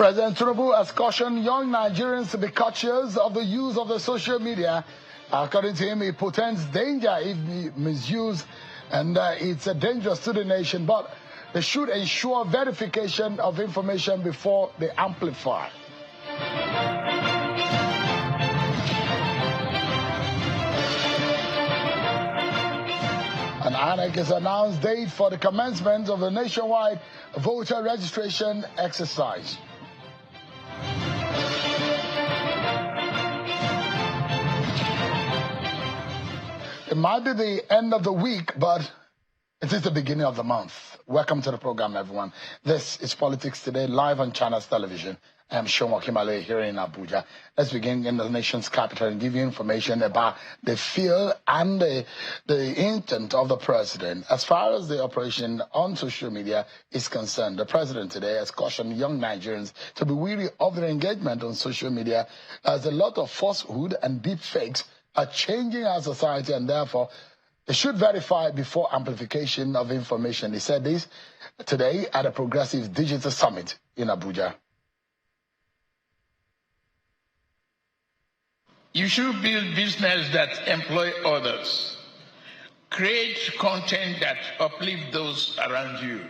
President Tinubu has cautioned young Nigerians to be cautious of the use of the social media. According to him, it portends danger if misused, and it's dangerous to the nation, but they should ensure verification of information before they amplify. An INEC has announced date for the commencement of the nationwide voter registration exercise. It might be the end of the week, but it is the beginning of the month. Welcome to the program, everyone. This is Politics Today, live on Channels Television. I am Melaye here in Abuja. Let's begin in the nation's capital and give you information about the feel and the intent of the president. As far as the operation on social media is concerned, the president today has cautioned young Nigerians to be wary of their engagement on social media, as a lot of falsehood and deep fakes are changing our society, and therefore they should verify before amplification of information. He said this today at a Progressive Digital Summit in Abuja. You should build business that employ others. Create content that uplift those around you.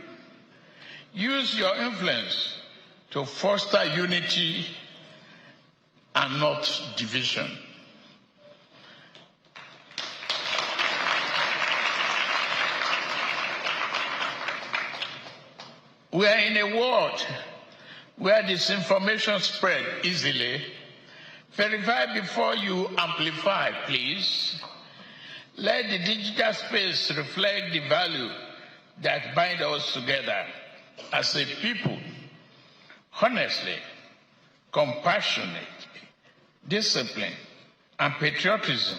Use your influence to foster unity and not division. We are in a world where disinformation spread easily. Verify before you amplify, please. Let the digital space reflect the value that binds us together as a people. Honestly, compassionate, discipline, and patriotism.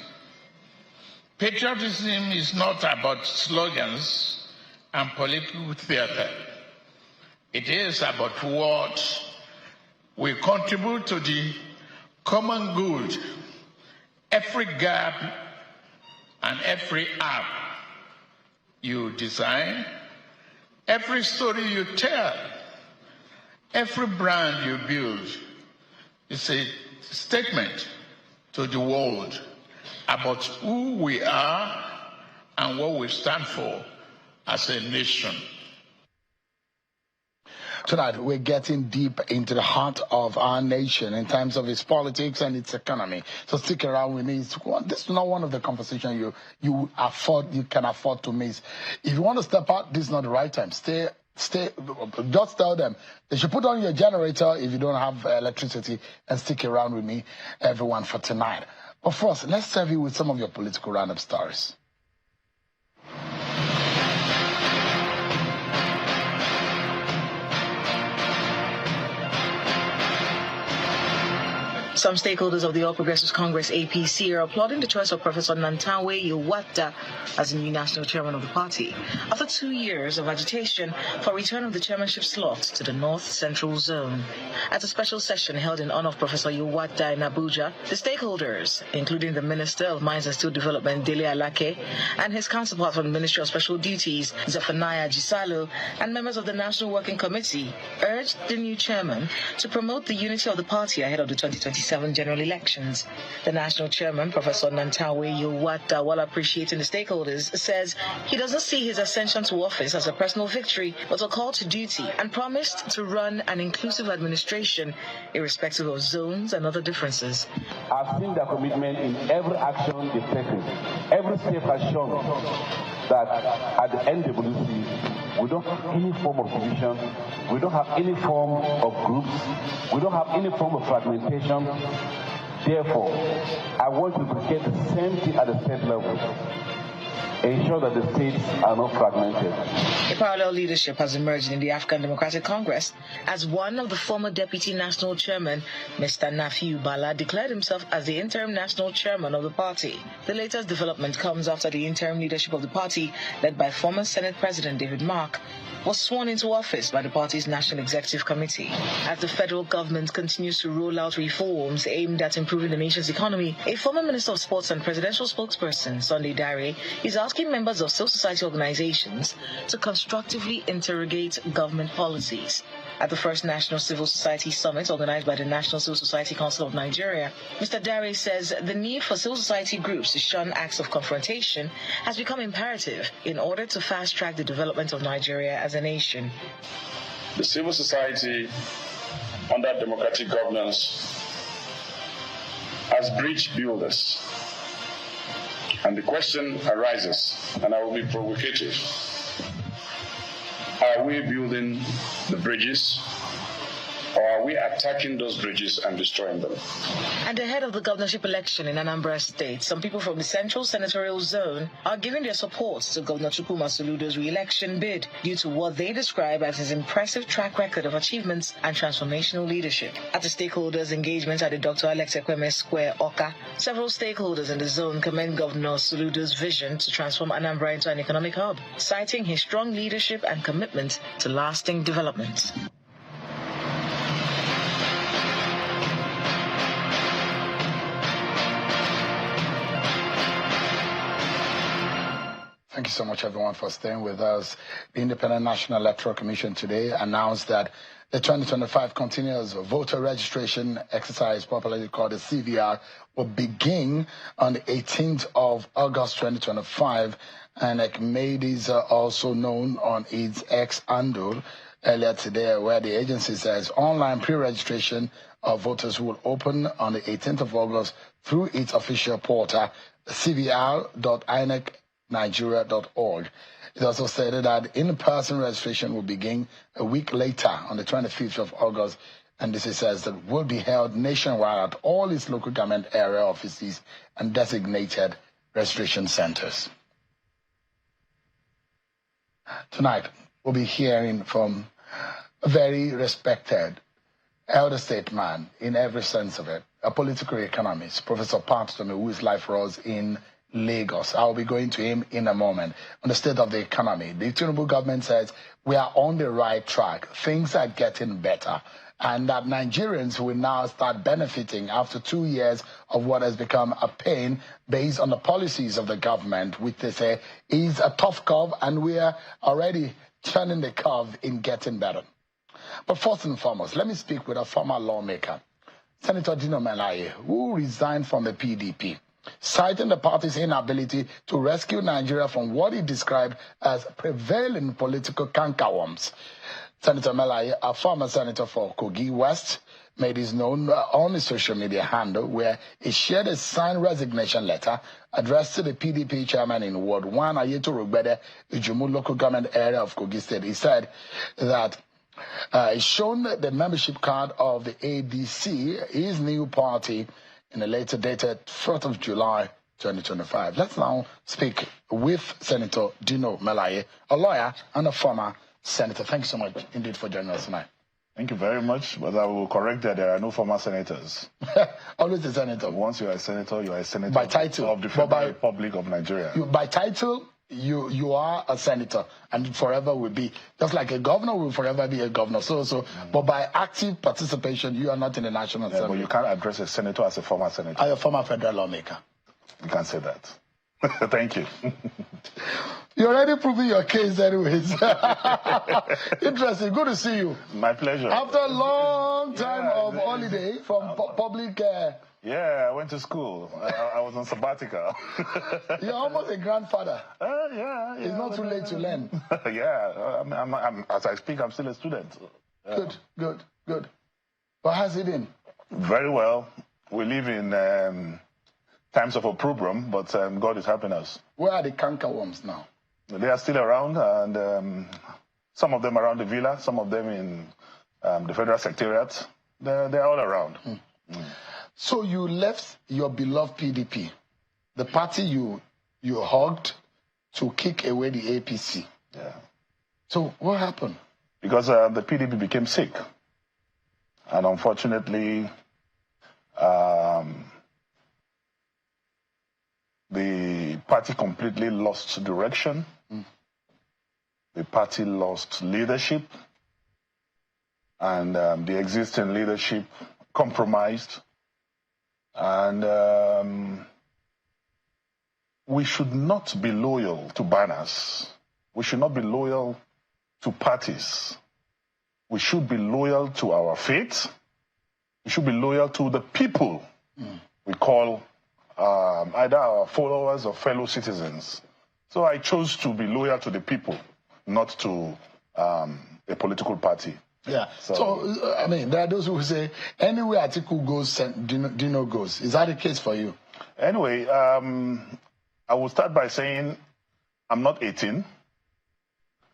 Patriotism is not about slogans and political theater. It is about what we contribute to the common good. Every gap and every app you design, every story you tell, every brand you build is a statement to the world about who we are and what we stand for as a nation. Tonight, we're getting deep into the heart of our nation in terms of its politics and its economy. So stick around with me. This is not one of the conversations you can afford to miss. If you want to step out, this is not the right time. Stay. Just tell them they should put on your generator if you don't have electricity, and stick around with me, everyone, for tonight. But first, let's serve you with some of your political roundup stories. Some stakeholders of the All Progressives Congress APC are applauding the choice of Professor Nantawe Yowata as the new national chairman of the party, after 2 years of agitation for return of the chairmanship slot to the North Central Zone. At a special session held in honor of Professor Yowata in Abuja, the stakeholders, including the Minister of Mines and Steel Development, Dele Alake, and his counterpart from the Ministry of Special Duties, Zephaniah Gisalo, and members of the National Working Committee, urged the new chairman to promote the unity of the party ahead of the 2027 general elections. The national chairman, Professor Nantawe Yowata, while appreciating the stakeholders, says he doesn't see his ascension to office as a personal victory, but a call to duty, and promised to run an inclusive administration irrespective of zones and other differences. I've seen their commitment in every action they've taken. Every step has shown that at the NWC, we don't have any form of division, we don't have any form of groups, we don't have any form of fragmentation. Therefore, I want to duplicate the same thing at the state level. Ensure that the states are not fragmented. A parallel leadership has emerged in the African Democratic Congress as one of the former deputy national chairman, Mr. Nafiu Bala, declared himself as the interim national chairman of the party. The latest development comes after the interim leadership of the party, led by former Senate President David Mark, was sworn into office by the party's National Executive Committee. As the federal government continues to roll out reforms aimed at improving the nation's economy, a former Minister of Sports and presidential spokesperson, Sunday Dare, is asking members of civil society organizations to constructively interrogate government policies. At the first National Civil Society Summit organized by the National Civil Society Council of Nigeria, Mr. Dare says the need for civil society groups to shun acts of confrontation has become imperative in order to fast-track the development of Nigeria as a nation. The civil society, under democratic governance, as bridge builders. And the question arises, and I will be provocative. Are we building the bridges, or are we attacking those bridges and destroying them? And ahead of the governorship election in Anambra State, some people from the Central Senatorial Zone are giving their support to Governor Chukwuma Soludo's re-election bid due to what they describe as his impressive track record of achievements and transformational leadership. At the stakeholders' engagement at the Dr. Alex Ekweme Square, Oka, several stakeholders in the zone commend Governor Soludo's vision to transform Anambra into an economic hub, citing his strong leadership and commitment to lasting development. Thank you so much, everyone, for staying with us. The Independent National Electoral Commission today announced that the 2025 continuous voter registration exercise, popularly called the CVR, will begin on the 18th of August 2025, and it made this also known on its X handle earlier today, where the agency says online pre-registration of voters will open on the 18th of August through its official portal, cvr.inecnigeria.org. It also stated that in-person registration will begin a week later on the 25th of August, and this says that will be held nationwide at all its local government area offices and designated registration centers. Tonight, we'll be hearing from a very respected elder statesman in every sense of it, a political economist, Professor Patton, who is live for us in Lagos. I'll be going to him in a moment on the state of the economy. The Tinubu government says we are on the right track. Things are getting better, and that Nigerians will now start benefiting after 2 years of what has become a pain based on the policies of the government, which they say is a tough curve, and we are already turning the curve in getting better. But first and foremost, let me speak with a former lawmaker, Senator Dino Melaye, who resigned from the PDP, citing the party's inability to rescue Nigeria from what he described as prevailing political cankerworms. Senator Melaye, a former senator for Kogi West, made his known on his social media handle, where he shared a signed resignation letter addressed to the PDP chairman in Ward 1, Ayeto Rugbede, Ijumu local government area of Kogi State. He said that he's shown the membership card of the ADC, his new party, in a later dated 4th of July 2025. Let's now speak with Senator Dino Melaye, a lawyer and a former senator. Thank you so much indeed for joining us tonight. Thank you very much, but I will correct that there are no former senators. Always a senator. Once you are a senator, you are a senator by title of the Federal Republic of Nigeria. By title, you are a senator and forever will be. Just like a governor will forever be a governor. But by active participation, you are not in the National Assembly. But you can't address a senator as a former senator. I'm a former federal lawmaker. You can't say that. Thank you. You're already proving your case anyways. Interesting. Good to see you. My pleasure. After a long time of holiday from public... Yeah, I went to school. I was on sabbatical. You're almost a grandfather. Yeah. It's not too late to learn. Yeah, I'm, as I speak, I'm still a student. Good. But how's it been? Very well. We live in times of opprobrium, but God is helping us. Where are the cankerworms now? They are still around, and some of them around the villa, some of them in the Federal Secretariat. They're all around. So you left your beloved PDP, the party you hugged, to kick away the APC. Yeah. So what happened? Because the PDP became sick. And unfortunately, the party completely lost direction. The party lost leadership. And the existing leadership compromised. And we should not be loyal to banners. We should not be loyal to parties. We should be loyal to our faith. We should be loyal to the people we call either our followers or fellow citizens. So I chose to be loyal to the people, not to a political party. Yeah. So, I mean, there are those who say, anywhere Atiku goes, Dino goes. Is that the case for you? Anyway, I will start by saying I'm not 18.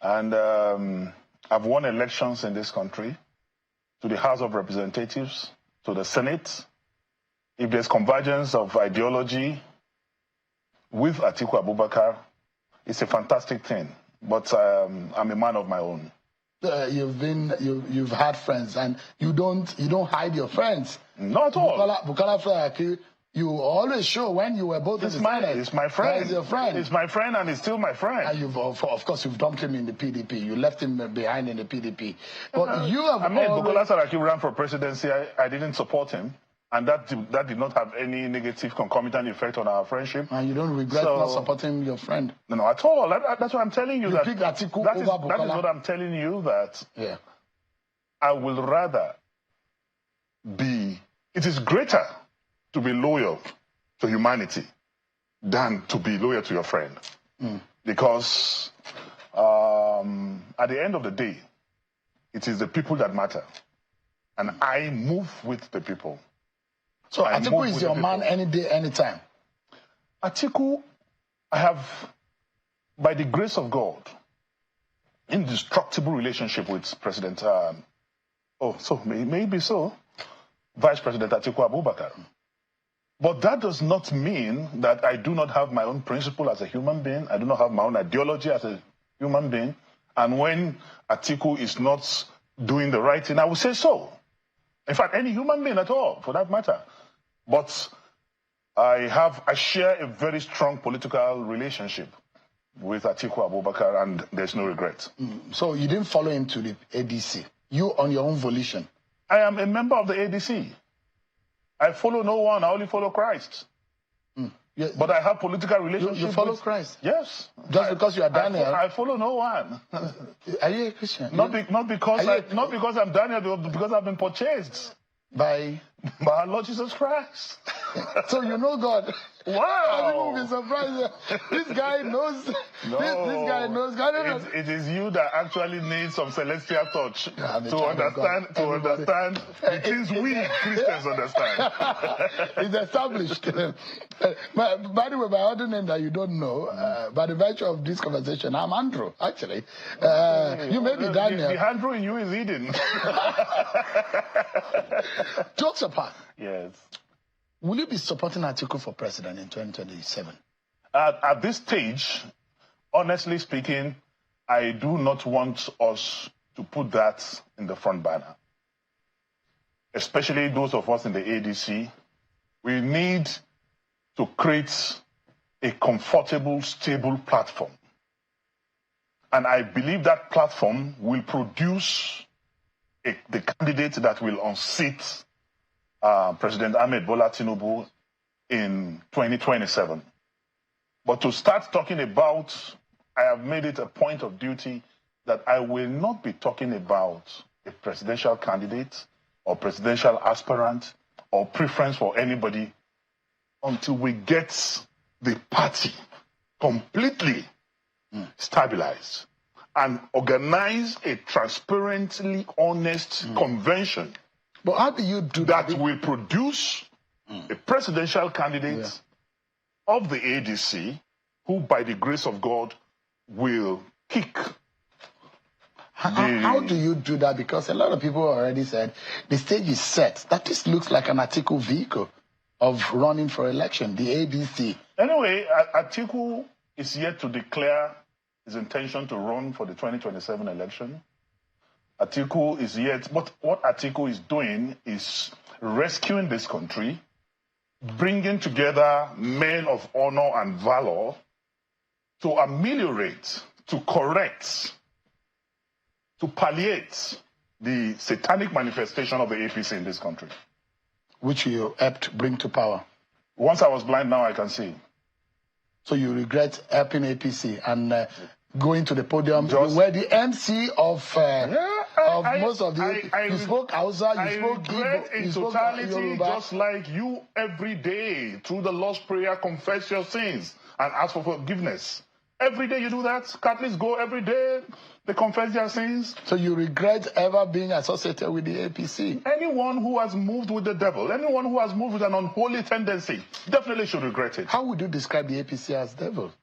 And I've won elections in this country to the House of Representatives, to the Senate. If there's convergence of ideology with Atiku Abubakar, it's a fantastic thing. But I'm a man of my own. You've had friends, and you don't hide your friends. Not at all. Bukola Saraki, you always show when you were both in the Senate. It's my friend. He's your friend. It's my friend, and he's still my friend. And you've, of course, you've dumped him in the PDP. You left him behind in the PDP. But you have. Bukola Saraki ran for presidency. I didn't support him, and that did not have any negative concomitant effect on our friendship. And you don't regret not supporting your friend? No, at all. That's what I'm telling you. You picked Atiku over Bukola. That is what I'm telling you. That yeah, I will rather be. It is greater to be loyal to humanity than to be loyal to your friend. Because at the end of the day, it is the people that matter. And I move with the people. So Atiku is your man any day, anytime? Atiku, I have, by the grace of God, indestructible relationship with President, maybe so, Vice President Atiku Abubakar. But that does not mean that I do not have my own principle as a human being. I do not have my own ideology as a human being. And when Atiku is not doing the right thing, I will say so. In fact, any human being at all, for that matter. But I share a very strong political relationship with Atiku Abubakar, and there's no regret. So you didn't follow him to the ADC? You on your own volition? I am a member of the ADC. I follow no one. I only follow Christ. Yeah, but I have political relationships. You follow Christ? Yes. Just because you are Daniel? I follow no one. Are you a Christian? Not because I'm Daniel, but because I've been purchased. By our Lord Jesus Christ. So you know God. Wow. People will be surprised. This guy knows. No. This guy knows God. It is you that actually need some celestial touch to understand the things we Christians understand. It's established. By the way, my other name that you don't know, by the virtue of this conversation, I'm Andrew, actually. You may be Daniel. The Andrew in you is Eden. Jokes apart. Yes. Will you be supporting Atiku for president in 2027? At this stage, honestly speaking, I do not want us to put that in the front banner. Especially those of us in the ADC. We need to create a comfortable, stable platform. And I believe that platform will produce the candidate that will unseat President Ahmed Bola Tinubu in 2027. But to start talking about, I have made it a point of duty that I will not be talking about a presidential candidate or presidential aspirant or preference for anybody until we get the party completely stabilized and organize a transparently honest convention. But how do you do that? That will produce a presidential candidate of the ADC who, by the grace of God, will kick. How do you do that? Because a lot of people already said the stage is set, that this looks like an Atiku vehicle of running for election, the ADC. Anyway, Atiku is yet to declare his intention to run for the 2027 election. Atiku is yet, but what Atiku is doing is rescuing this country, bringing together men of honor and valor to ameliorate, to correct, to palliate the satanic manifestation of the APC in this country. Which you helped bring to power. Once I was blind, now I can see. So you regret helping APC and going to the podium. You were the MC of of most of the. You spoke Hausa, you spoke regret Igbo, in you spoke totality, Yoruba. just like you every day, through the Lord's Prayer, confess your sins and ask for forgiveness. Every day you do that. Catholics go every day, they confess their sins. So you regret ever being associated with the APC? Anyone who has moved with the devil, anyone who has moved with an unholy tendency, definitely should regret it. How would you describe the APC as devil?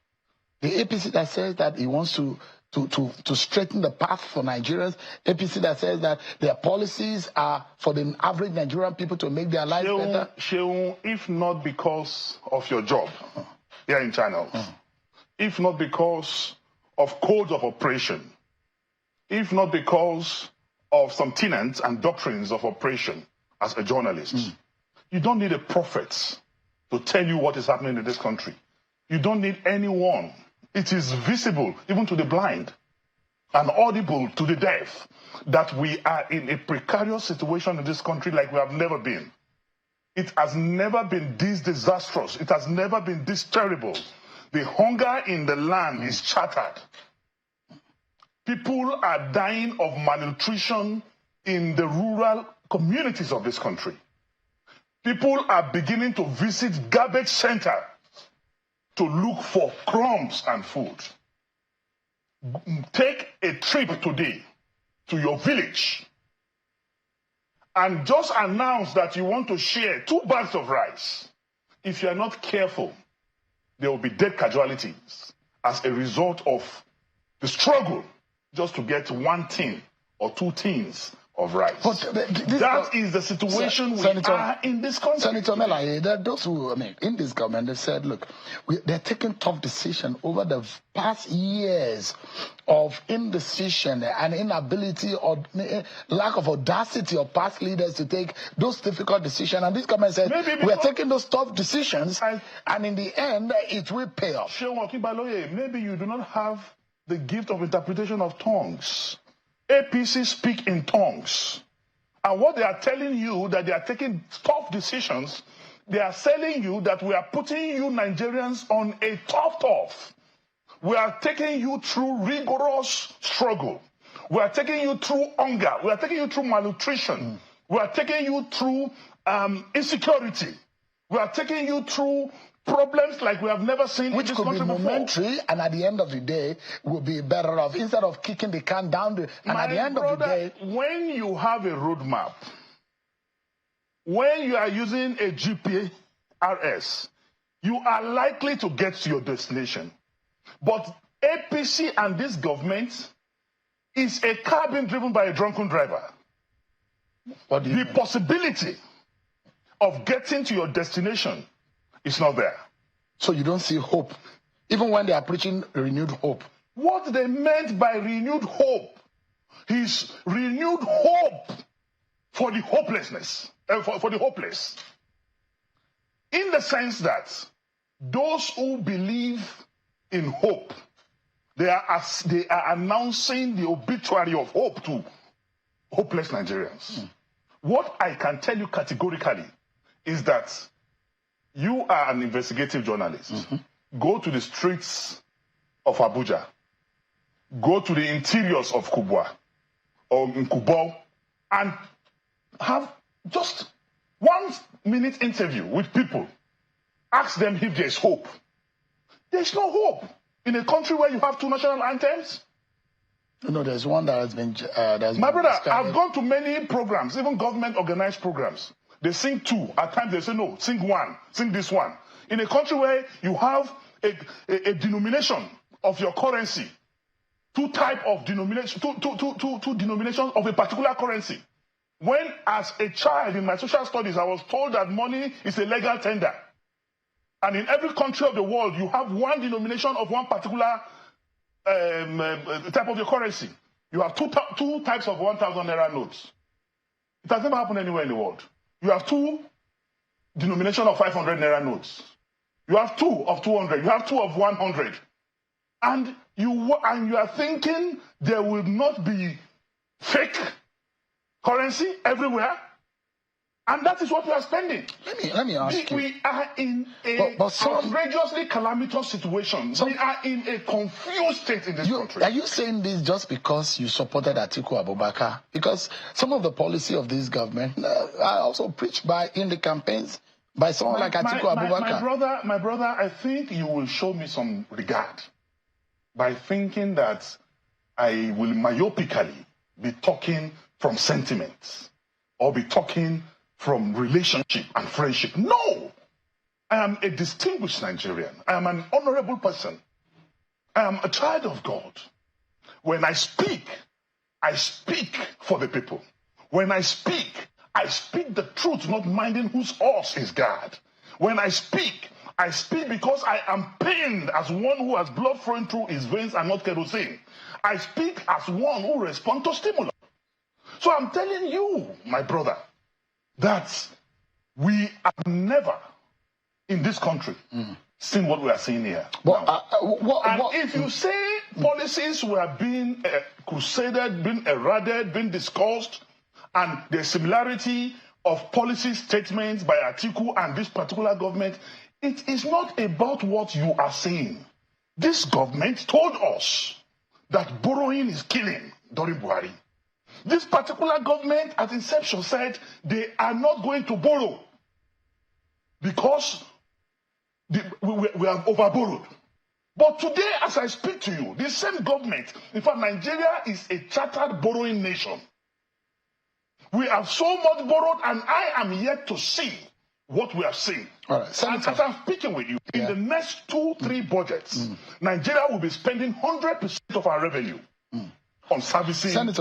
The APC that says that he wants to straighten the path for Nigerians, APC that says that their policies are for the average Nigerian people to make their lives better? Sheung, if not because of your job here in channels, if not because of codes of operation, if not because of some tenets and doctrines of operation as a journalist, you don't need a prophet to tell you what is happening in this country. You don't need anyone. It is visible even to the blind and audible to the deaf that we are in a precarious situation in this country like we have never been. It has never been this disastrous. It has never been this terrible. The hunger in the land is shattered. People are dying of malnutrition in the rural communities of this country. People are beginning to visit garbage centers to look for crumbs and food. Take a trip today to your village and just announce that you want to share 2 bags of rice. If you are not careful, there will be dead casualties as a result of the struggle just to get 1 tin or 2 tins of rice. But that is the situation we are in this country. Senator Melaye, there are those who, in this government, they said, look, they're taking tough decisions over the past years of indecision and inability or lack of audacity of past leaders to take those difficult decisions. And this government said, we're taking those tough decisions, and in the end, it will pay off. Maybe you do not have the gift of interpretation of tongues. APC speak in tongues. And what they are telling you, that they are taking tough decisions, they are telling you that we are putting you Nigerians on a tough. We are taking you through rigorous struggle. We are taking you through hunger. We are taking you through malnutrition. We are taking you through insecurity. We are taking you through problems like we have never seen which in this could country be momentary, and at the end of the day, we'll be better off instead of kicking the can down. At the end of the day, when you have a roadmap, when you are using a GPRS, you are likely to get to your destination. But APC and this government is a car being driven by a drunken driver. The possibility of getting to your destination is not there. So you don't see hope, even when they are preaching renewed hope. What they meant by renewed hope is renewed hope for the hopelessness, for the hopeless. In the sense that those who believe in hope, they are announcing the obituary of hope to hopeless Nigerians. What I can tell you categorically is that you are an investigative journalist. Go to the streets of Abuja. Go to the interiors of Kubwa or Nkubau and have just 1 minute interview with people. Ask them if there's hope. There's no hope in a country where you have 2 national anthems. No, there's one that has been. My brother, I've gone to many programs, even government-organized programs. They sing 2. At times they say, no, sing 1, sing this one. In a country where you have a denomination of your currency, 2 types of denomination, two denominations of a particular currency. When, as a child in my social studies, I was told that money is a legal tender. And in every country of the world, you have 1 denomination of 1 particular type of your currency. You have 2 types of 1,000 naira notes. It has never happened anywhere in the world. You have 2 denomination of 500 naira notes. You have 2 of 200. You have 2 of 100. And you are thinking there will not be fake currency everywhere? And that is what we are spending. Let me ask you. We are in a outrageously calamitous situation. We are in a confused state in this country. Are you saying this just because you supported Atiku Abubakar? Because some of the policy of this government are also preached by in the campaigns by someone like Atiku Abubakar. My brother, I think you will show me some regard by thinking that I will myopically be talking from sentiments or be talking from relationship and friendship. No! I am a distinguished Nigerian. I am an honorable person. I am a child of God. When I speak for the people. When I speak the truth, not minding whose horse is God. When I speak because I am pained as one who has blood flowing through his veins and not kerosene. I speak as one who responds to stimulus. So I'm telling you, my brother, that we have never in this country seen what we are seeing here. But, if you say policies were being crusaded, being eroded, being discussed, and the similarity of policy statements by Atiku and this particular government, it is not about what you are saying. This government told us that borrowing is killing during Buhari. This particular government at inception said they are not going to borrow because we have overborrowed. But today, as I speak to you, the same government, in fact, Nigeria is a chartered borrowing nation. We have so much borrowed, and I am yet to see what we have seen. All right, and as I'm speaking with you, in the next 2-3 budgets, Nigeria will be spending 100% of our revenue on servicing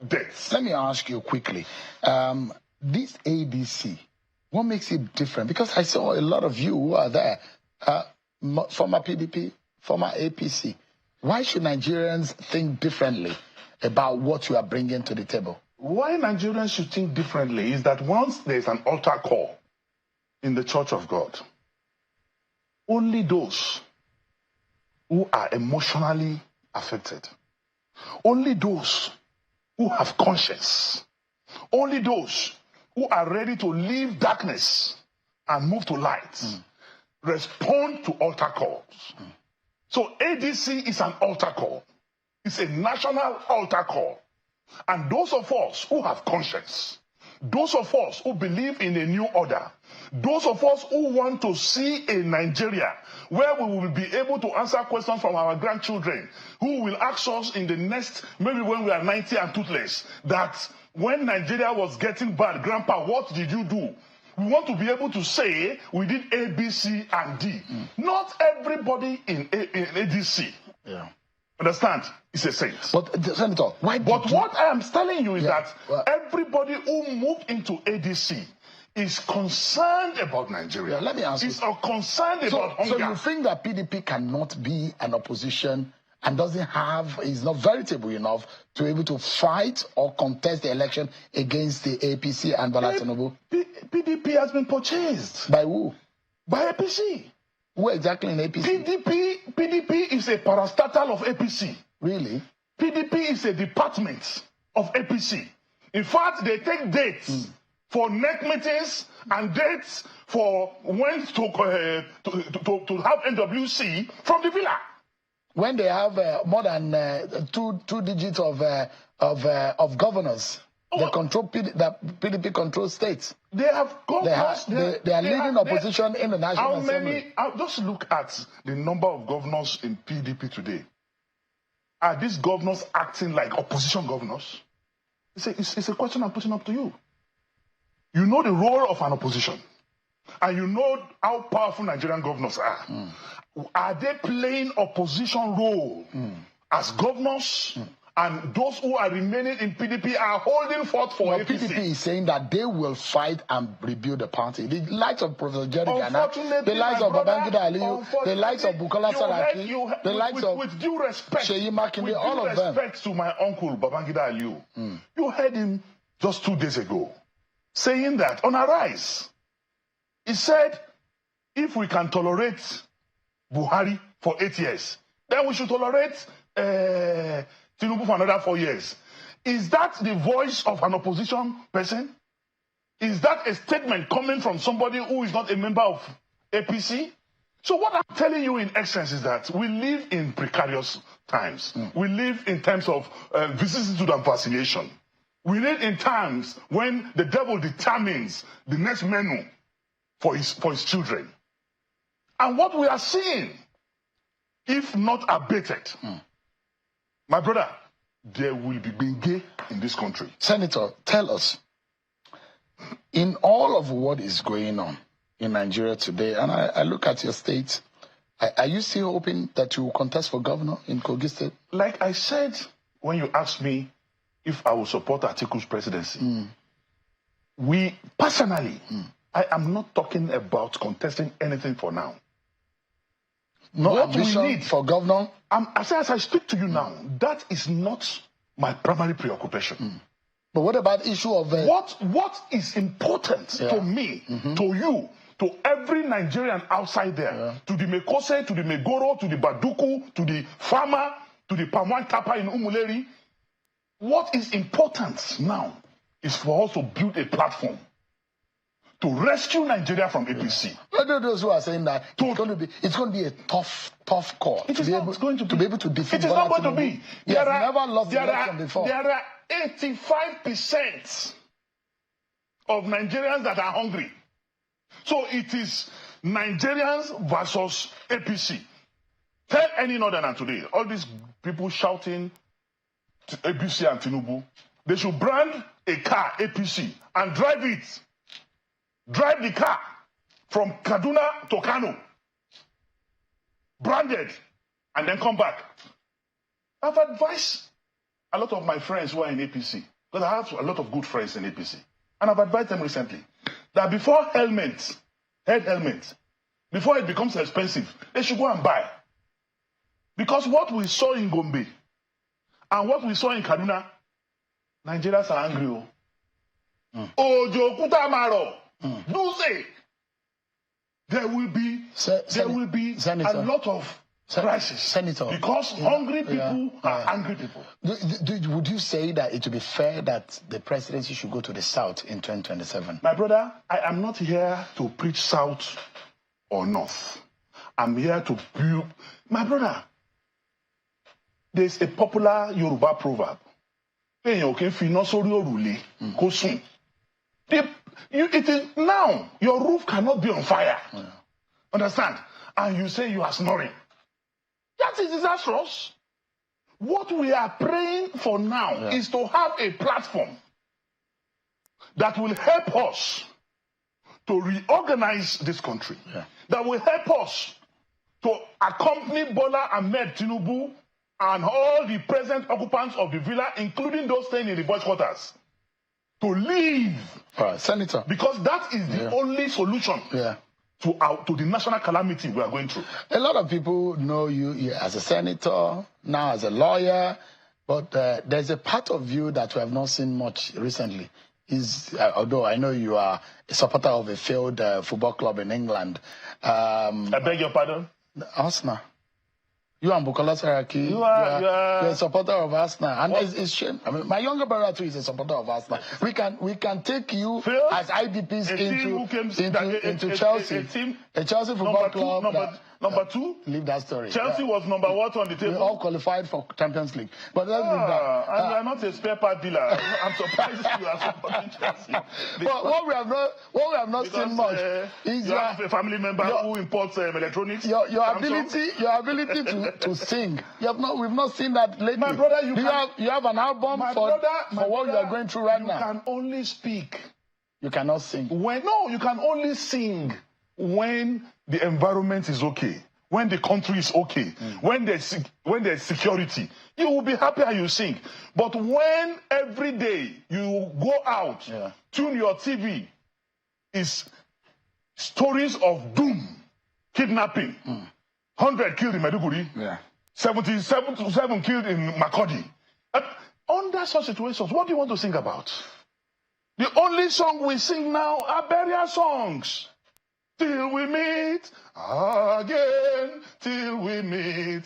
debts. Let me ask you quickly. This ADC, what makes it different? Because I saw a lot of you who are there, former PDP, former APC. Why should Nigerians think differently about what you are bringing to the table? Why Nigerians should think differently is that once there's an altar call in the Church of God, only those who are emotionally affected, only those who have conscience, only those who are ready to leave darkness and move to light, respond to altar calls. So ADC is an altar call. It's a national altar call. And those of us who have conscience, those of us who believe in a new order, those of us who want to see a Nigeria where we will be able to answer questions from our grandchildren, who will ask us in the next, maybe when we are 90 and toothless, that when Nigeria was getting bad, Grandpa, what did you do? We want to be able to say we did A, B, C, and D. Not everybody in ADC. Yeah. Understand? It's a saint. But, Senator, what I am telling you is that everybody who moved into ADC is concerned about Nigeria. Let me ask you. Is concerned about hunger. So you think that PDP cannot be an opposition and is not veritable enough to be able to fight or contest the election against the APC and Bola Tinubu? PDP has been purchased. By who? By APC. Who exactly in APC? PDP is a parastatal of APC. Really? PDP is a department of APC. In fact, they take dates for NEC meetings and dates for when to have NWC from the villa. When they have more than two digits of governors, they control that PDP controls states. They have governors. They are leading opposition in the National Assembly. Just look at the number of governors in PDP today. Are these governors acting like opposition governors? It's a question I'm putting up to you. You know the role of an opposition, and you know how powerful Nigerian governors are. Are they playing opposition role as governors? And those who are remaining in PDP are holding forth for APC. PDP is saying that they will fight and rebuild the party. The likes of Professor Jerry Ghana, the likes of Babangida Aliyu, the likes of Bukola Saraki, the likes of Sheyi Makinde, all of them. With respect to my uncle Babangida Aliyu, you heard him just 2 days ago saying that on Arise, he said, if we can tolerate Buhari for 8 years, then we should tolerate Tinubu for another 4 years. Is that the voice of an opposition person? Is that a statement coming from somebody who is not a member of APC? So what I'm telling you in essence is that we live in precarious times. We live in times of vicissitude and vacillation. We live in times when the devil determines the next menu for his children. And what we are seeing, if not abated, my brother, there will be Benge in this country. Senator, tell us, in all of what is going on in Nigeria today, and I look at your state, are you still hoping that you will contest for governor in Kogi State? Like I said, when you asked me if I will support Atiku's presidency, we personally, I am not talking about contesting anything for now. No what ambition we need for governor? As I speak to you now, that is not my primary preoccupation. But what about the issue of... What is important to me, to you, to every Nigerian outside there, to the Mekose, to the Megoro, to the Baduku, to the farmer, to the Pamwan Tapa in Umuleri, what is important now is for us to build a platform to rescue Nigeria from APC. What are those who are saying that it's going to be a tough call? It is not going to be. To be able to defeat It is not going to be. He has never lost the election before. There are 85% of Nigerians that are hungry. So it is Nigerians versus APC. Tell any northerner today, all these people shouting to APC and Tinubu, they should brand a car APC and drive it. Drive the car from Kaduna to Kano, branded, and then come back. I've advised a lot of my friends who are in APC, because I have a lot of good friends in APC, and I've advised them recently that before head helmets, before it becomes expensive, they should go and buy. Because what we saw in Gombe and what we saw in Kaduna, Nigerians are angry. Ojo Kutamaro. Do say there will be Senator, a lot of crisis, Senator, because hungry people are angry people. Would you say that it would be fair that the presidency should go to the south in 2027? My brother, I am not here to preach south or north. I'm here to build. My brother, there's a popular Yoruba proverb. It is now your roof cannot be on fire. Understand? And you say you are snoring. That is disastrous. What we are praying for now is to have a platform that will help us to reorganize this country. That will help us to accompany Bola Ahmed Tinubu and all the present occupants of the villa, including those staying in the boys' quarters, to leave. Senator. Because that is the only solution to the national calamity we are going through. A lot of people know you as a senator, now as a lawyer, but there's a part of you that we have not seen much recently. Although I know you are a supporter of a failed football club in England. I beg your pardon? Arsenal. You and Bukola Saraki, you're a supporter of Arsenal, and it's shame. I mean, my younger brother too is a supporter of Arsenal. We can take you as IDPs into Chelsea, a Chelsea football club. Number two, leave that story. Chelsea was number one on the table. We all qualified for Champions League, but let's leave that. And you are not a spare part dealer. I'm surprised you are supporting Chelsea. But what we have not seen much is you have a family member who imports electronics. Your ability to sing. We've not seen that lately. My brother, you have an album for what you are going through right now. You can only speak. You cannot sing. You can only sing when the environment is okay, when the country is okay, when there's security. You will be happy and you sing. But when every day you go out, tune your TV, is stories of doom, kidnapping, 100 killed in Maiduguri, 77 killed in Makurdi. Under such situations, what do you want to sing about? The only song we sing now are burial songs. till we meet again, till we meet.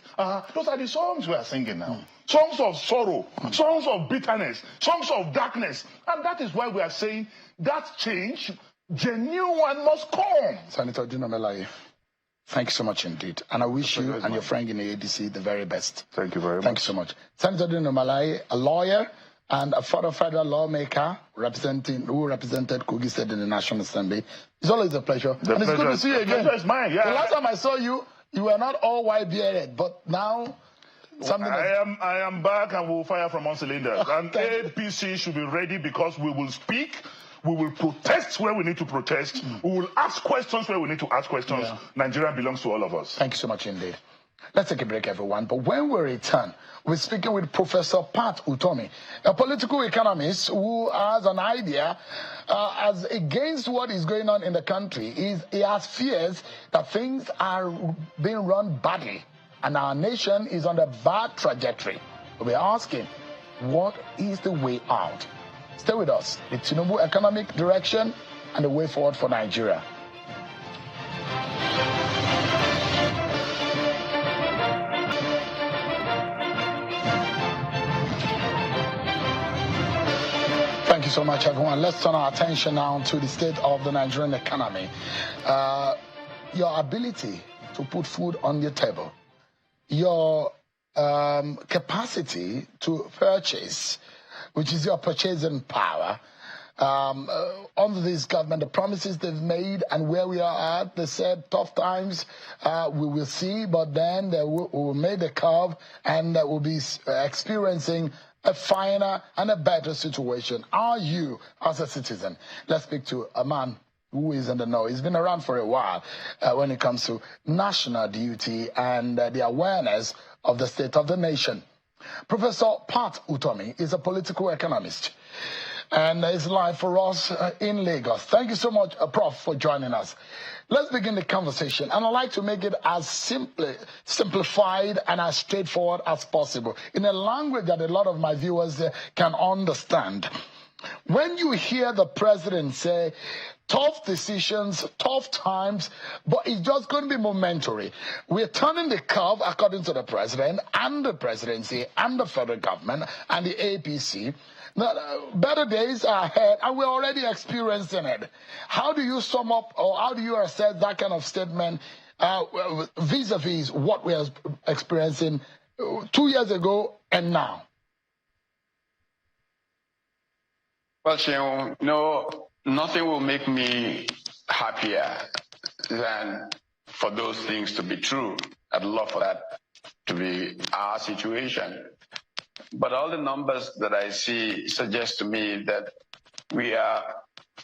Those are the songs we are singing now. Songs of sorrow, songs of bitterness, songs of darkness. And that is why we are saying that change, genuine, must come. Senator Dino Melaye, thank you so much indeed. And I wish you and your friend in the ADC the very best. Thank you very much. Thank you so much. Senator Dino Melaye, a lawyer and a former federal lawmaker who represented Kogi State in the National Assembly. It's always a pleasure. And it's good to see you again. The pleasure is mine, yeah. The last time I saw you, you were not all white bearded, but now something I am back and we'll fire from all cylinders. And APC should be ready because we will speak. We will protest where we need to protest. We will ask questions where we need to ask questions. Yeah. Nigeria belongs to all of us. Thank you so much indeed. Let's take a break, everyone. But when we return, we're speaking with Professor Pat Utomi, a political economist who has an idea as against what is going on in the country. He has fears that things are being run badly and our nation is on a bad trajectory. We're asking, what is the way out? Stay with us. The Tinubu economic direction and the way forward for Nigeria. Thank you so much, everyone. Let's turn our attention now to the state of the Nigerian economy. Your ability to put food on your table, your capacity to purchase, which is your purchasing power. Under this government, the promises they've made and where we are at, they said tough times we will see, but then we will make the curve and we'll be experiencing a finer and a better situation. Are you, as a citizen? Let's speak to a man who is in the know. He's been around for a while when it comes to national duty and the awareness of the state of the nation. Professor Pat Utomi is a political economist and is live for us in Lagos. Thank you so much, Prof, for joining us. Let's begin the conversation, and I'd like to make it as simplified and as straightforward as possible, in a language that a lot of my viewers can understand. When you hear the president say, tough decisions, tough times, but it's just going to be momentary. We're turning the curve according to the president and the presidency and the federal government and the APC. Now, better days are ahead, and we're already experiencing it. How do you sum up, or how do you assess that kind of statement vis-a-vis what we are experiencing 2 years ago and now? Well, Sheon, nothing will make me happier than for those things to be true. I'd love for that to be our situation. But all the numbers that I see suggest to me that we are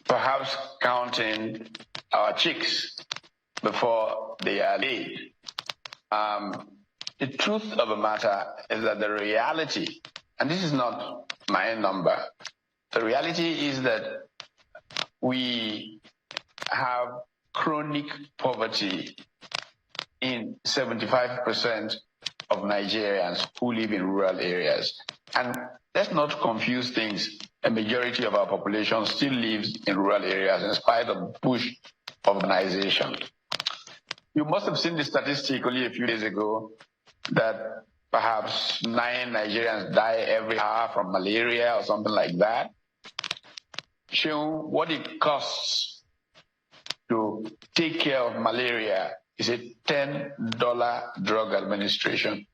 perhaps counting our chicks before they are laid. The truth of the matter is that the reality, and this is not my number, the reality is that we have chronic poverty in 75% of Nigerians who live in rural areas. And let's not confuse things. A majority of our population still lives in rural areas in spite of push urbanization. You must have seen the statistic only a few days ago that perhaps 9 Nigerians die every hour from malaria or something like that. Showing what it costs to take care of malaria is a $10 drug administration.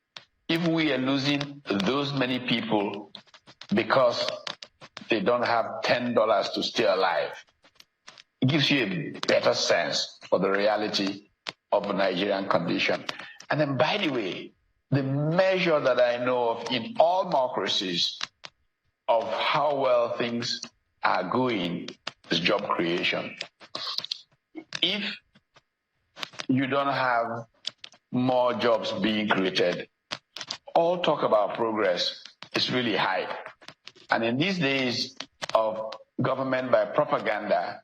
If we are losing those many people because they don't have $10 to stay alive, it gives you a better sense for the reality of the Nigerian condition. And then, by the way, the measure that I know of in all democracies of how well things are going is job creation. If you don't have more jobs being created, all talk about progress is really high. And in these days of government by propaganda,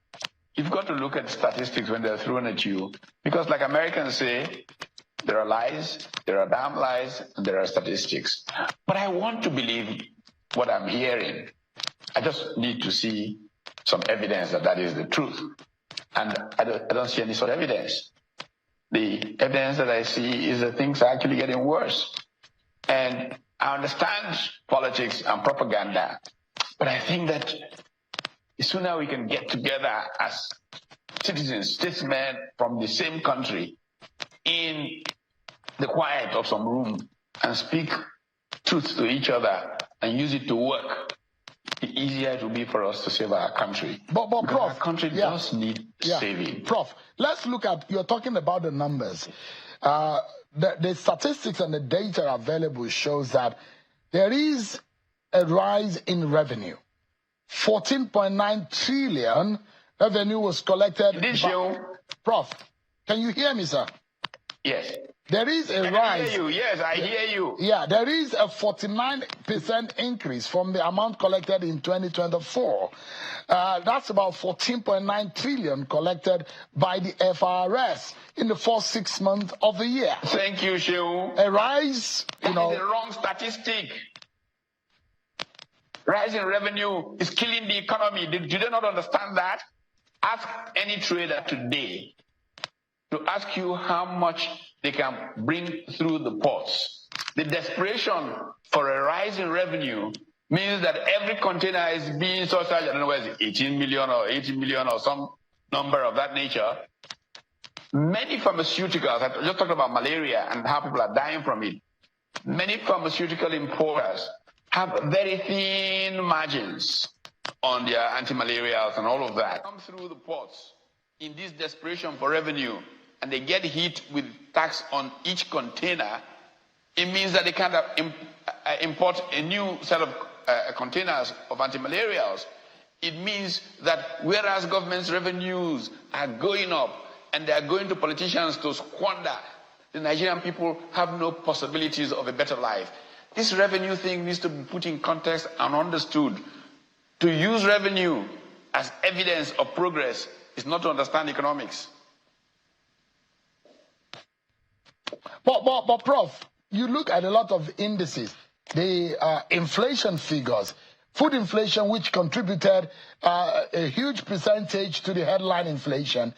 you've got to look at statistics when they're thrown at you. Because like Americans say, there are lies, there are damn lies, and there are statistics. But I want to believe what I'm hearing. I just need to see some evidence that that is the truth. And I don't see any sort of evidence. The evidence that I see is that things are actually getting worse. And I understand politics and propaganda, but I think that the sooner we can get together as citizens, statesmen from the same country, in the quiet of some room and speak truth to each other and use it to work, the easier it will be for us to save our country. But Prof, our country does need saving. Prof, let's look at, you're talking about the numbers. The statistics and the data available shows that there is a rise in revenue. 14.9 trillion revenue was collected. This year, Prof, can you hear me, sir? Yes. There is a rise. I hear you. Yes, I hear you. Yeah, there is a 49% increase from the amount collected in 2024. That's about 14.9 trillion collected by the FRS in the first 6 months of the year. Thank you, Shehu. A rise, That is the wrong statistic. Rise in revenue is killing the economy. Do they not understand that? Ask any trader today to ask you how much they can bring through the ports. The desperation for a rise in revenue means that every container is being surcharged, I don't know whether it's 18 million or 80 million or some number of that nature. Many pharmaceuticals, I just talked about malaria and how people are dying from it. Many pharmaceutical importers have very thin margins on their anti-malarials and all of that. Come through the ports in this desperation for revenue, and they get hit with tax on each container. It means that they can't import a new set of containers of anti-malarials. It means that whereas government's revenues are going up and they are going to politicians to squander, the Nigerian people have no possibilities of a better life. This revenue thing needs to be put in context and understood. To use revenue as evidence of progress is not to understand economics. But Prof, you look at a lot of indices, the inflation figures, food inflation, which contributed a huge percentage to the headline inflation.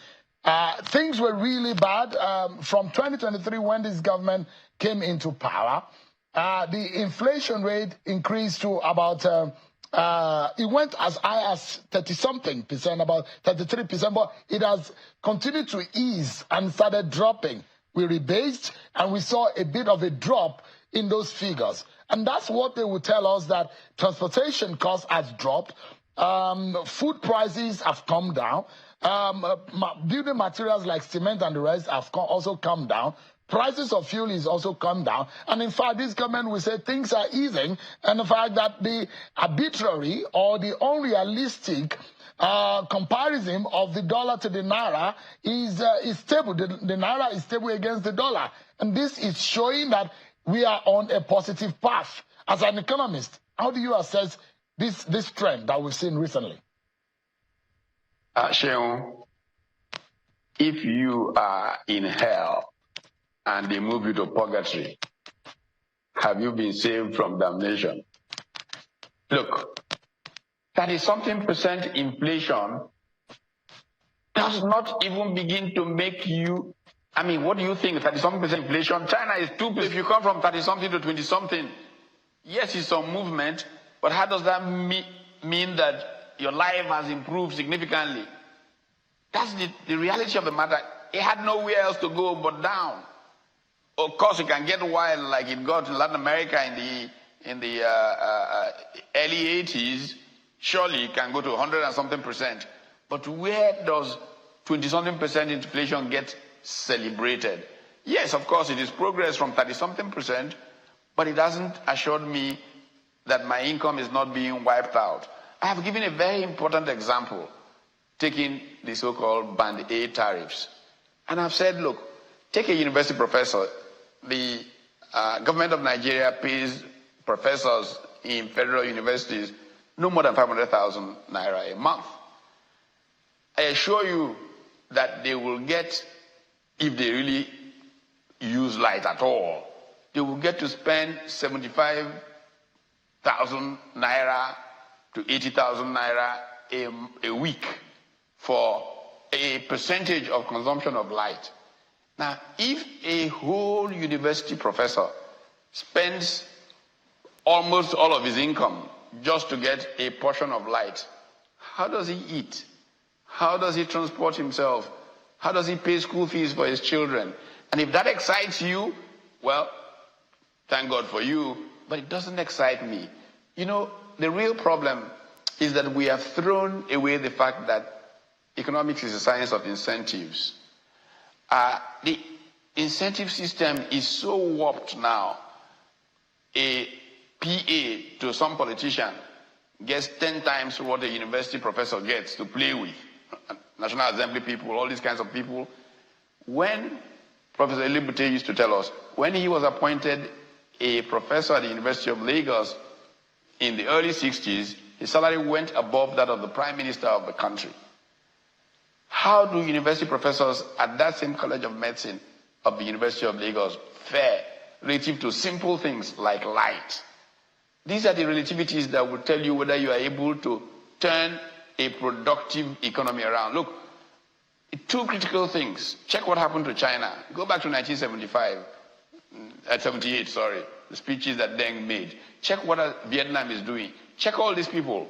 Things were really bad from 2023 when this government came into power. The inflation rate increased to about, it went as high as 30-something%, about 33%, but it has continued to ease and started dropping. We rebased and we saw a bit of a drop in those figures. And that's what they would tell us, that transportation costs has dropped, food prices have come down, building materials like cement and the rest have also come down. Prices of fuel is also come down. And in fact, this government will say things are easing. And the fact that the arbitrary or the unrealistic comparison of the dollar to the naira is stable. The naira is stable against the dollar. And this is showing that we are on a positive path. As an economist, how do you assess this trend that we've seen recently? Shehu, if you are in hell and they move you to purgatory, have you been saved from damnation? Look, 30-something% inflation does not even begin to make you, I mean, what do you think? 30-something% inflation? China is 2%. If you come from 30-something to 20-something, yes, it's some movement, but how does that mean that your life has improved significantly? That's the reality of the matter. It had nowhere else to go but down. Of course, it can get wild like it got in Latin America in the early 80s. Surely it can go to 100 and something%. But where does 20-something% inflation get celebrated? Yes, of course, it is progress from 30-something%, but it hasn't assured me that my income is not being wiped out. I have given a very important example, taking the so-called Band A tariffs. And I've said, look, take a university professor. The government of Nigeria pays professors in federal universities no more than 500,000 naira a month. I assure you that they will get, if they really use light at all, they will get to spend 75,000 naira to 80,000 naira a week for a percentage of consumption of light. Now, if a whole university professor spends almost all of his income just to get a portion of light, how does he eat? How does he transport himself? How does he pay school fees for his children? And if that excites you, well, thank God for you, but it doesn't excite me. You know, the real problem is that we have thrown away the fact that economics is a science of incentives. The incentive system is so warped now. A PA to some politician gets 10 times what a university professor gets to play with. National Assembly people, all these kinds of people. When Professor Elibute used to tell us, when he was appointed a professor at the University of Lagos in the early 60s, his salary went above that of the Prime Minister of the country. How do university professors at that same College of Medicine of the University of Lagos fare relative to simple things like light? These are the relativities that will tell you whether you are able to turn a productive economy around. Look, two critical things. Check what happened to China. Go back to 78, sorry, the speeches that Deng made. Check what Vietnam is doing. Check all these people.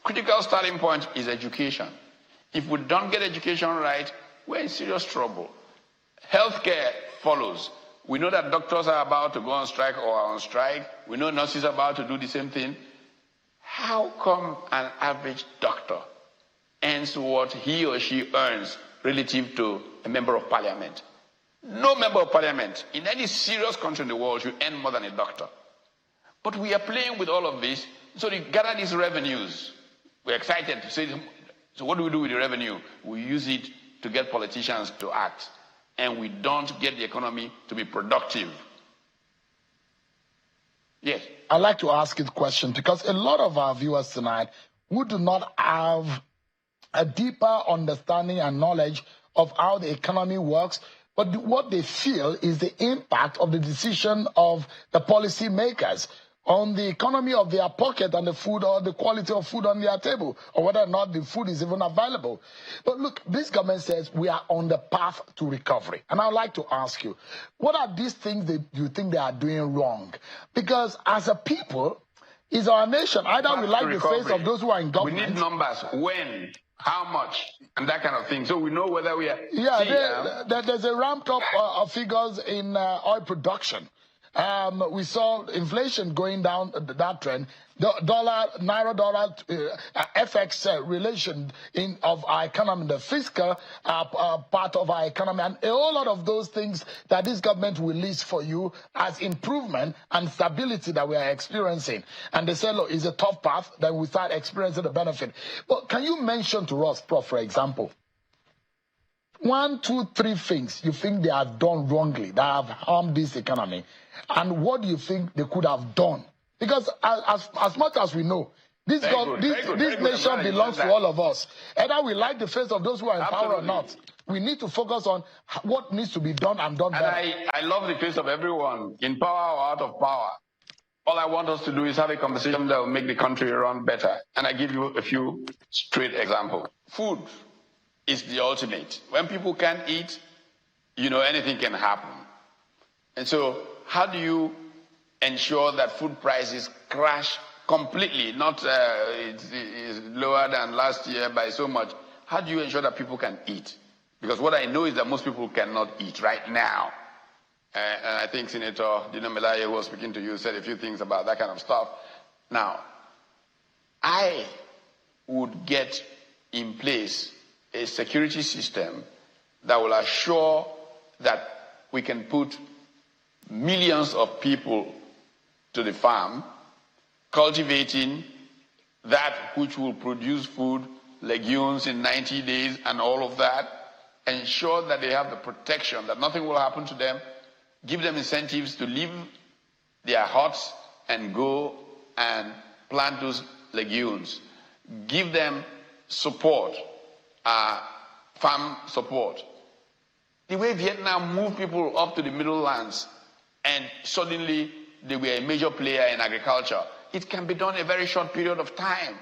Critical starting point is education. If we don't get education right, we're in serious trouble. Healthcare follows. We know that doctors are about to go on strike or are on strike. We know nurses are about to do the same thing. How come an average doctor earns what he or she earns relative to a member of parliament? No member of parliament in any serious country in the world should earn more than a doctor. But we are playing with all of this, so to gather these revenues. We're excited to say, so what do we do with the revenue? We use it to get politicians to act. And we don't get the economy to be productive. Yes. I'd like to ask you a question because a lot of our viewers tonight who do not have a deeper understanding and knowledge of how the economy works, but what they feel is the impact of the decision of the policy makers on the economy of their pocket and the food or the quality of food on their table, or whether or not the food is even available. But look, this government says we are on the path to recovery. And I'd like to ask you, what are these things that you think they are doing wrong? Because as a people, is our nation, either we like the face of those who are in government. We need numbers, when, how much, and that kind of thing, so we know whether we are... Yeah, there's a ramped up of figures in oil production. We saw inflation going down that trend. Naira-dollar FX relation of our economy, the fiscal part of our economy, and a whole lot of those things that this government will list for you as improvement and stability that we are experiencing. And they say, look, it's a tough path, then we start experiencing the benefit. But can you mention to us, Prof, for example, 1, 2, 3 things you think they have done wrongly that have harmed this economy? And what do you think they could have done? Because as much as we know, this nation belongs to all of us. Either we like the face of those who are in power or not. We need to focus on what needs to be done and done better. And I love the face of everyone, in power or out of power. All I want us to do is have a conversation that will make the country run better. And I give you a few straight examples. Food is the ultimate. When people can't eat, you know, anything can happen. And so how do you ensure that food prices crash completely, not it's lower than last year by so much? How do you ensure that people can eat? Because what I know is that most people cannot eat right now. And I think Senator Dino Melaye, who was speaking to you, said a few things about that kind of stuff. Now, I would get in place a security system that will assure that we can put millions of people to the farm, cultivating that which will produce food, legumes in 90 days and all of that, ensure that they have the protection, that nothing will happen to them, give them incentives to leave their huts and go and plant those legumes, give them support, farm support. The way Vietnam moved people up to the middle lands and suddenly they were a major player in agriculture, it can be done in a very short period of time.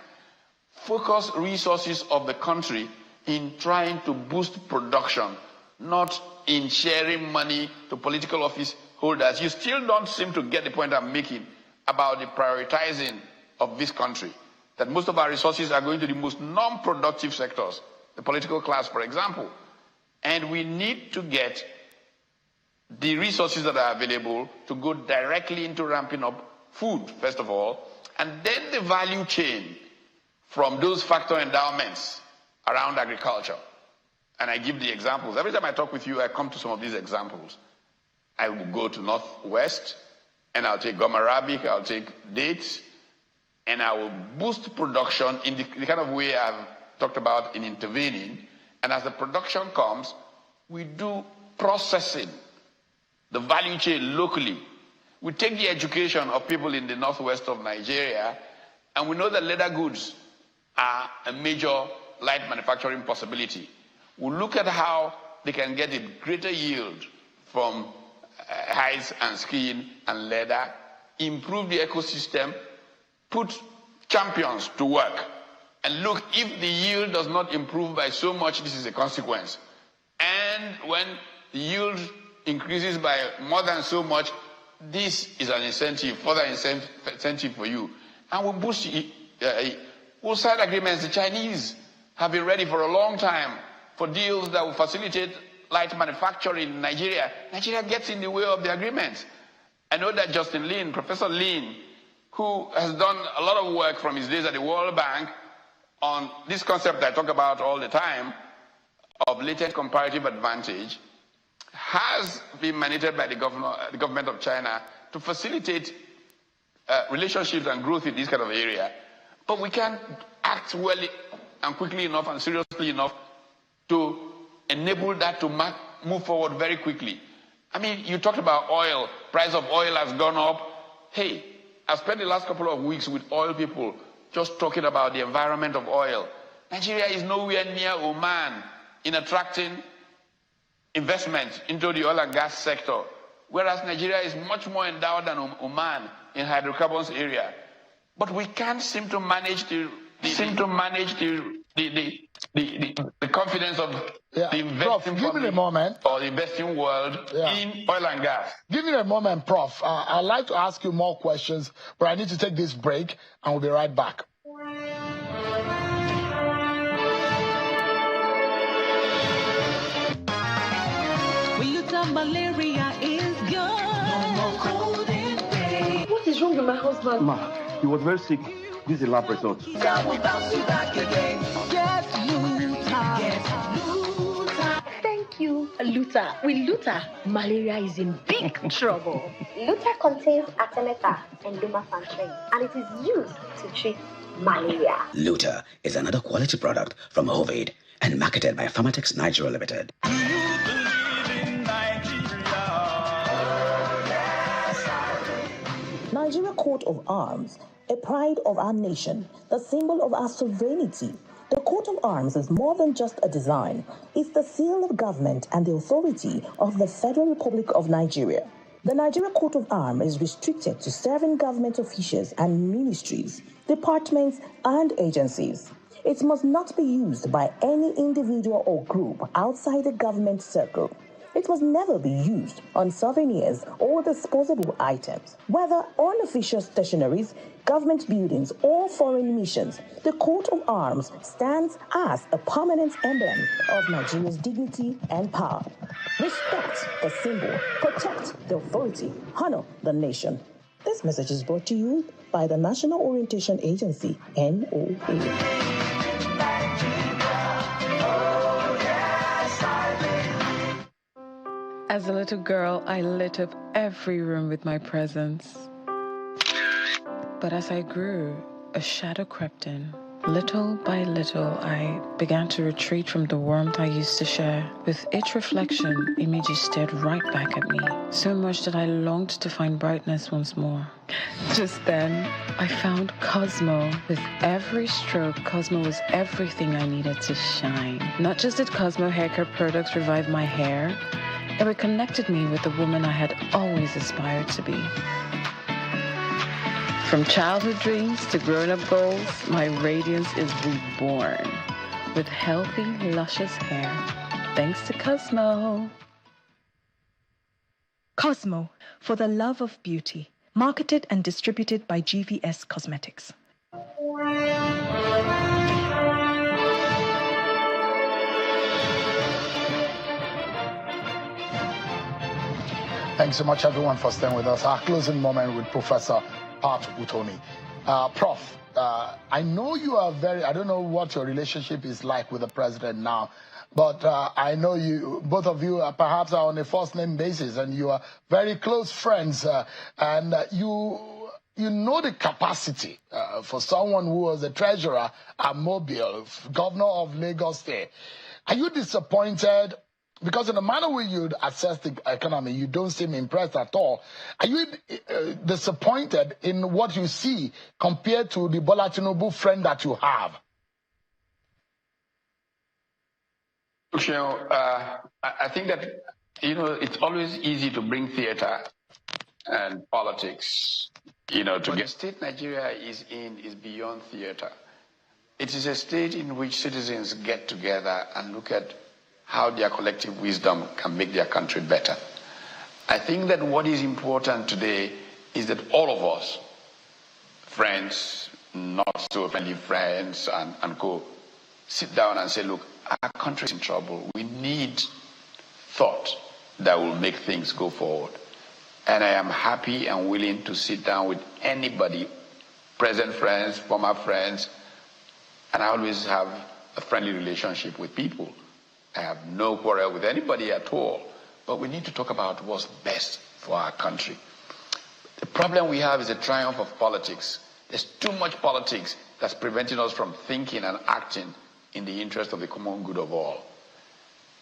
Focus resources of the country in trying to boost production, not in sharing money to political office holders. You still don't seem to get the point I'm making about the prioritizing of this country, that most of our resources are going to the most non-productive sectors, the political class, for example. And we need to get the resources that are available to go directly into ramping up food, first of all, and then the value chain from those factor endowments around agriculture. And I give the examples. Every time I talk with you, I come to some of these examples. I will go to Northwest, and I'll take gum arabic, I'll take dates, and I will boost production in the kind of way I've talked about in intervening. And as the production comes, we do processing, the value chain locally. We take the education of people in the northwest of Nigeria, and we know that leather goods are a major light manufacturing possibility. We look at how they can get a greater yield from hides and skin and leather, improve the ecosystem, put champions to work. And look, if the yield does not improve by so much, this is a consequence. And when the yield increases by more than so much, this is an incentive, further incentive for you. And we boost we'll sign agreements. The Chinese have been ready for a long time for deals that will facilitate light manufacturing in Nigeria. Nigeria gets in the way of the agreements. I know that Justin Lin, Professor Lin, who has done a lot of work from his days at the World Bank on this concept I talk about all the time of latent comparative advantage, has been mandated by the government of China to facilitate relationships and growth in this kind of area. But we can't act well and quickly enough and seriously enough to enable that to move forward very quickly. I mean, you talked about oil. Price of oil has gone up. Hey, I spent the last couple of weeks with oil people just talking about the environment of oil. Nigeria is nowhere near Oman in attracting investment into the oil and gas sector, whereas Nigeria is much more endowed than Oman in hydrocarbons area. But we can't seem to manage the confidence of the investing Prof, give me a moment. Or the investing world in oil and gas. Give me a moment, Prof. I'd like to ask you more questions, but I need to take this break, and we'll be right back. Malaria is gone. No more cold and pain. What is wrong with my husband? Ma, he was very sick. This is the lab result. Now we'll bounce you back again. Get Luta. Get Luta. Thank you, Luta. With Luta, malaria is in big trouble. Luta contains artemether and lumefantrine, and it is used to treat malaria. Luta is another quality product from Ovid and marketed by Pharmatex Nigeria Limited. Nigeria coat of arms, a pride of our nation, the symbol of our sovereignty. The coat of arms is more than just a design. It's the seal of government and the authority of the Federal Republic of Nigeria. The Nigeria coat of arms is restricted to serving government officials and ministries, departments, and agencies. It must not be used by any individual or group outside the government circle. It must never be used on souvenirs or disposable items. Whether on official stationaries, government buildings, or foreign missions, the coat of arms stands as a permanent emblem of Nigeria's dignity and power. Respect the symbol, protect the authority, honor the nation. This message is brought to you by the National Orientation Agency, NOA. As a little girl, I lit up every room with my presence. But as I grew, a shadow crept in. Little by little, I began to retreat from the warmth I used to share. With each reflection, images stared right back at me, so much that I longed to find brightness once more. Just then, I found Cosmo. With every stroke, Cosmo was everything I needed to shine. Not just did Cosmo haircare products revive my hair, it reconnected me with the woman I had always aspired to be. From childhood dreams to grown-up goals, my radiance is reborn. with healthy, luscious hair. Thanks to Cosmo. Cosmo, for the love of beauty. Marketed and distributed by GVS Cosmetics. Thanks so much, everyone, for staying with us. Our closing moment with Professor Pat Utomi. Prof, I know you are I don't know what your relationship is like with the president now, but I know both of you perhaps are on a first-name basis, and you are very close friends, and you know the capacity for someone who was a treasurer at Mobile, governor of Lagos State. Are you disappointed? Because in the manner where you'd assess the economy, you don't seem impressed at all. Are you disappointed in what you see compared to the Bola Tinubu friend that you have? I think that, it's always easy to bring theater and politics, together. The state Nigeria is in is beyond theater. It is a state in which citizens get together and look at how their collective wisdom can make their country better. I think that what is important today is that all of us, friends, not so friendly friends, and co, sit down and say, look, our country is in trouble. We need thought that will make things go forward. And I am happy and willing to sit down with anybody, present friends, former friends, and I always have a friendly relationship with people. I have no quarrel with anybody at all, but we need to talk about what's best for our country. The problem we have is a triumph of politics. There's too much politics that's preventing us from thinking and acting in the interest of the common good of all.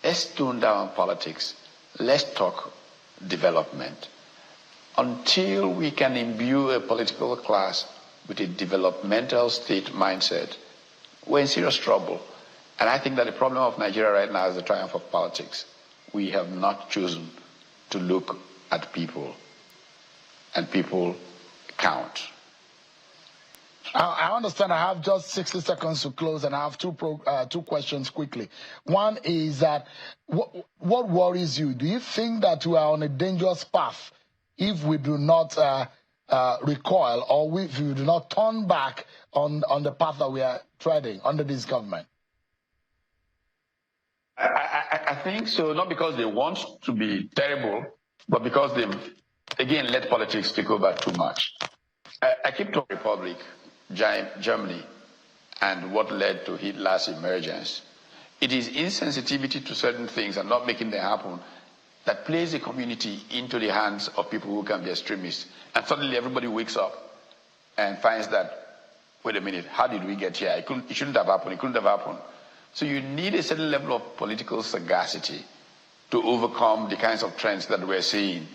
Let's tone down politics. Let's talk development. Until we can imbue a political class with a developmental state mindset, we're in serious trouble. And I think that the problem of Nigeria right now is the triumph of politics. We have not chosen to look at people, and people count. I understand. I have just 60 seconds to close, and I have two questions quickly. One is that what worries you? Do you think that we are on a dangerous path if we do not recoil, or if we do not turn back on the path that we are treading under this government? I think so, not because they want to be terrible, but because they, again, let politics take over too much. I keep talking Republic, Germany, and what led to Hitler's emergence. It is insensitivity to certain things and not making them happen that plays the community into the hands of people who can be extremists. And suddenly everybody wakes up and finds that, wait a minute, how did we get here? It shouldn't have happened. It couldn't have happened. So you need a certain level of political sagacity to overcome the kinds of trends that we're seeing.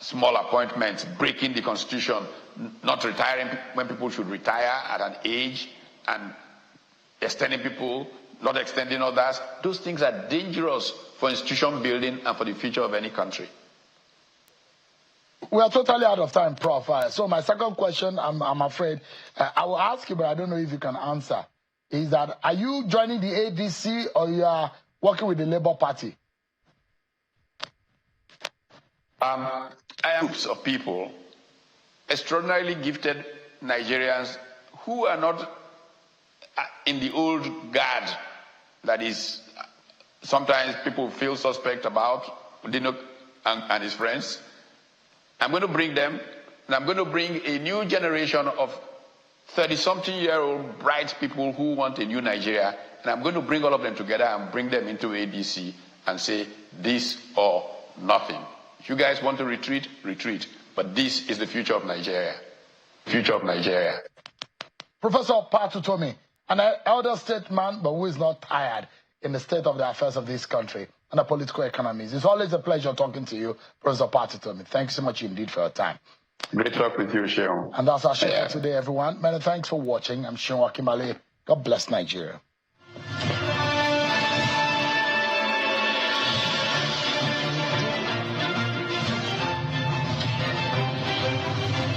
Small appointments, breaking the constitution, not retiring when people should retire at an age, and extending people, not extending others. Those things are dangerous for institution building and for the future of any country. We are totally out of time, Prof. So my second question, I'm afraid, I will ask you, but I don't know if you can answer. Is that, are you joining the ADC or you are working with the Labour Party? I am groups of people, extraordinarily gifted Nigerians who are not in the old guard that is sometimes people feel suspect about, Dino and his friends. I'm going to bring them, and I'm going to bring a new generation of 30-something-year-old bright people who want a new Nigeria, and I'm going to bring all of them together and bring them into ADC and say, this or nothing. If you guys want to retreat, retreat. But this is the future of Nigeria. Future of Nigeria. Professor Pat Utomi, an elder statesman, but who is not tired in the state of the affairs of this country and the political economies. It's always a pleasure talking to you, Professor Pat Utomi. Thank you so much indeed for your time. Great talk with you, Sheon. And that's our show today, everyone. Many thanks for watching. I'm Sheon Melaye. God bless Nigeria.